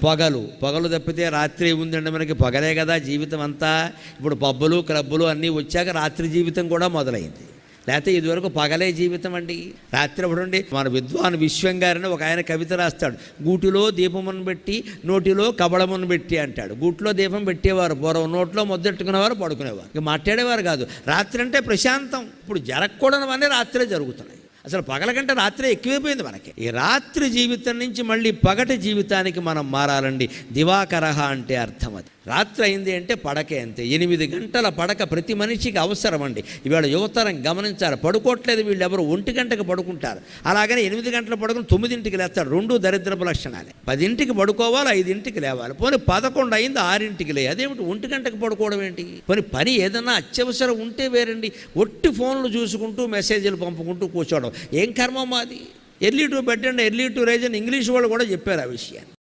పగలు తప్పితే రాత్రి ఉందండి మనకి. పగలే కదా జీవితం అంతా. ఇప్పుడు పబ్బులు క్లబ్బులు అన్నీ వచ్చాక రాత్రి జీవితం కూడా మొదలైంది. లేకపోతే ఇదివరకు పగలే జీవితం అండి. రాత్రి అప్పుడుండి మన విద్వాన్ విశ్వంగారిని ఒక ఆయన కవిత రాస్తాడు. గూటిలో దీపమును పెట్టి నోటిలో కబళమును పెట్టి అంటాడు. గూటిలో దీపం పెట్టేవారు పూర్వం, నోట్లో మొద్దెట్టుకునేవారు, పడుకునేవారు, ఇక మాట్లాడేవారు కాదు. రాత్రి అంటే ప్రశాంతం. ఇప్పుడు జరగకూడనివన్నీ రాత్రే జరుగుతున్నాయి. అసలు పగల కంటే రాత్రే ఎక్కువైపోయింది మనకి. ఈ రాత్రి జీవితం నుంచి మళ్ళీ పగటి జీవితానికి మనం మారాలండి. దివాకరహ అంటే అర్థం అది. రాత్రి అయింది అంటే పడకే అంతే. 8 గంటల పడక ప్రతి మనిషికి అవసరం అండి. ఇవాళ యువతరం గమనించాలి, పడుకోవట్లేదు వీళ్ళు ఎవరు. 1 గంటకు పడుకుంటారు. అలాగనే 8 గంటల పడుకుని 9ంటికి లేస్తాడు. 2 దరిద్రపు లక్షణాలే. 10ంటికి పడుకోవాలి, 5ంటికి లేవాలి. పోనీ 11 అయింది 6ంటికి లే. అదేమిటి 1 గంటకు పడుకోవడం ఏంటి? పోనీ పని ఏదన్నా అత్యవసరం ఉంటే వేరండి. ఒట్టి ఫోన్లు చూసుకుంటూ మెసేజ్లు పంపుకుంటూ కూర్చోవడం ఏం కర్మ మాది? Early to bed and early to rise అని ఇంగ్లీష్ వాళ్ళు కూడా చెప్పారు ఆ విషయాన్ని.